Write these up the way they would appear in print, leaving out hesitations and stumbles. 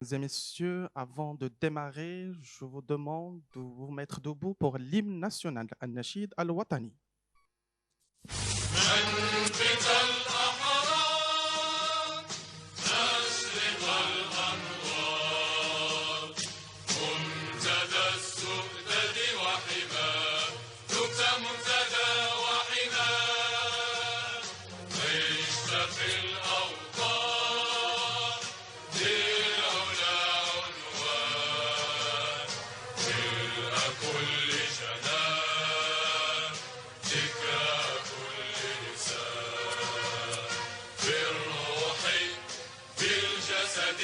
Mesdames et messieurs, avant de démarrer, je vous demande de vous mettre debout pour l'hymne national, Al-Nashid Al-Watani. منبت الأحرار أشرق الأنوار منتدى السؤدد وحماه دمت منتدى وحماه عشت في الأوطان للعلا عنوان ملء كل جنان ذكرى كل لسان في الروح في الجسد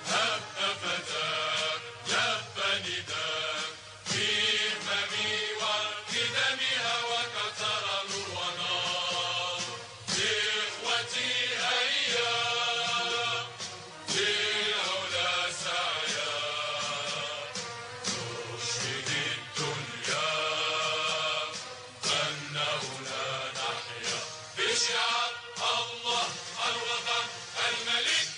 هب فتاك لب نداك في فمي والقدم هواك ترى ونار إخوتي هيا للعلا سعيا نشهد الدنيا أنه لا نحيا بشعار الله الوطن الملك.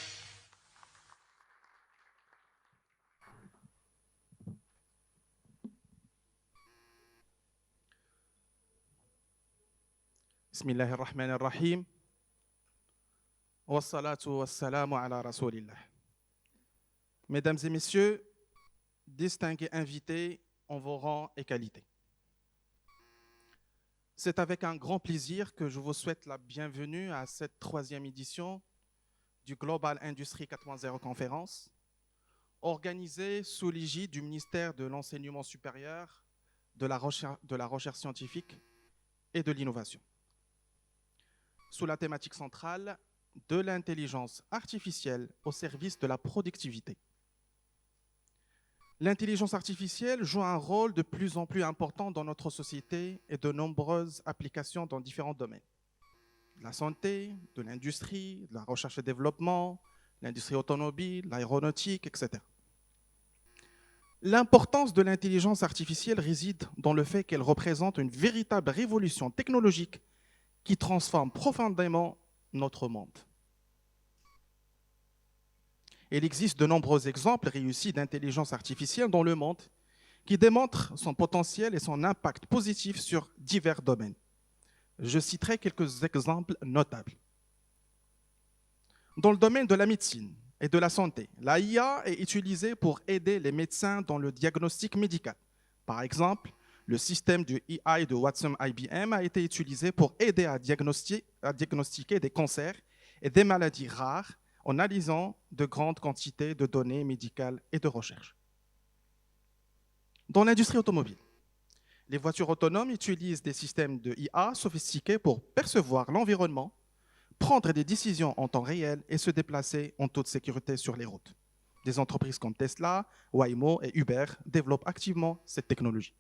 Bismillahir Rahmanir Rahim. Wassalatu wassalamu ala Rasulillah. Mesdames et messieurs, distingués invités en vos rangs et qualités. C'est avec un grand plaisir que je vous souhaite la bienvenue à cette troisième édition du Global Industry 4.0 Conférence, organisée sous l'égide du ministère de l'Enseignement supérieur, de la recherche scientifique et de l'innovation, sous la thématique centrale de l'intelligence artificielle au service de la productivité. L'intelligence artificielle joue un rôle de plus en plus important dans notre société et de nombreuses applications dans différents domaines. De la santé, de l'industrie, de la recherche et développement, l'industrie automobile, l'aéronautique, etc. L'importance de l'intelligence artificielle réside dans le fait qu'elle représente une véritable révolution technologique qui transforme profondément notre monde. Il existe de nombreux exemples réussis d'intelligence artificielle dans le monde qui démontrent son potentiel et son impact positif sur divers domaines. Je citerai quelques exemples notables. Dans le domaine de la médecine et de la santé, la IA est utilisée pour aider les médecins dans le diagnostic médical. Par exemple, le système du AI de Watson IBM a été utilisé pour aider à diagnostiquer des cancers et des maladies rares en analysant de grandes quantités de données médicales et de recherche. Dans l'industrie automobile, les voitures autonomes utilisent des systèmes de IA sophistiqués pour percevoir l'environnement, prendre des décisions en temps réel et se déplacer en toute sécurité sur les routes. Des entreprises comme Tesla, Waymo et Uber développent activement cette technologie.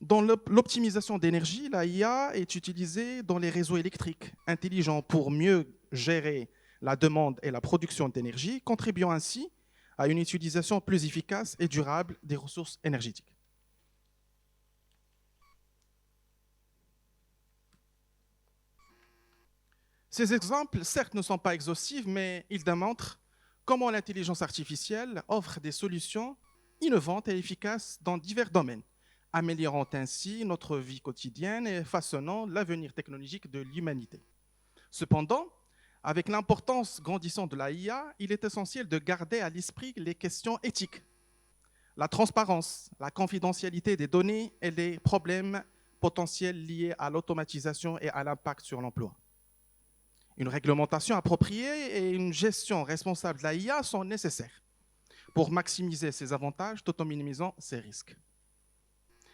Dans l'optimisation d'énergie, la IA est utilisée dans les réseaux électriques intelligents pour mieux gérer la demande et la production d'énergie, contribuant ainsi à une utilisation plus efficace et durable des ressources énergétiques. Ces exemples, certes, ne sont pas exhaustifs, mais ils démontrent comment l'intelligence artificielle offre des solutions innovantes et efficaces dans divers domaines, améliorant ainsi notre vie quotidienne et façonnant l'avenir technologique de l'humanité. Cependant, avec l'importance grandissante de la IA, il est essentiel de garder à l'esprit les questions éthiques, la transparence, la confidentialité des données et les problèmes potentiels liés à l'automatisation et à l'impact sur l'emploi. Une réglementation appropriée et une gestion responsable de la IA sont nécessaires pour maximiser ses avantages tout en minimisant ses risques.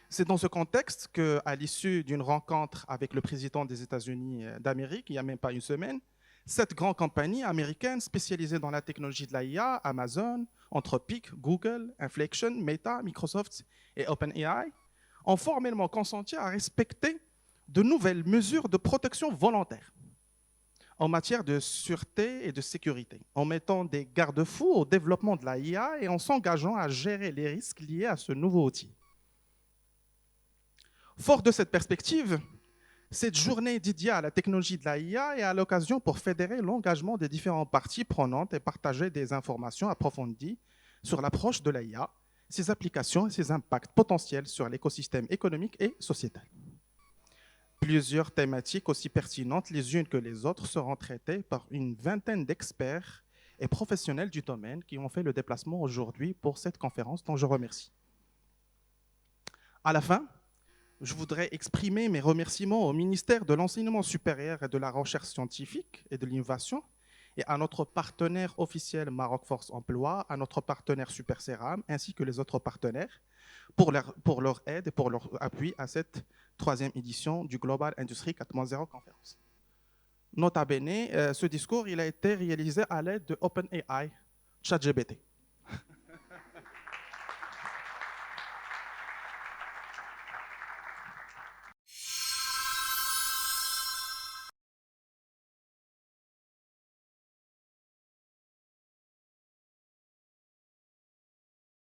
C'est dans ce contexte qu'à l'issue d'une rencontre avec le président des États-Unis d'Amérique, il n'y a même pas une semaine, 7 grandes compagnies américaines spécialisées dans la technologie de l'IA, Amazon, Anthropic, Google, Inflection, Meta, Microsoft et OpenAI, ont formellement consenti à respecter de nouvelles mesures de protection volontaire en matière de sûreté et de sécurité, en mettant des garde-fous au développement de l'IA et en s'engageant à gérer les risques liés à ce nouveau outil. Fort de cette perspective, Cette journée dédiée à la technologie de l'AIA est à l'occasion pour fédérer l'engagement des différentes parties prenantes et partager des informations approfondies sur l'approche de l'AIA, ses applications et ses impacts potentiels sur l'écosystème économique et sociétal. Plusieurs thématiques aussi pertinentes les unes que les autres seront traitées par une vingtaine d'experts et professionnels du domaine qui ont fait le déplacement aujourd'hui pour cette conférence dont je remercie. À la fin, je voudrais exprimer mes remerciements au ministère de l'Enseignement supérieur et de la Recherche scientifique et de l'Innovation et à notre partenaire officiel Maroc Force Emploi, à notre partenaire Superceram, ainsi que les autres partenaires, pour leur aide et pour leur appui à cette troisième édition du Global Industry 4.0 Conférence. Nota bene, ce discours il a été réalisé à l'aide de OpenAI, ChatGPT.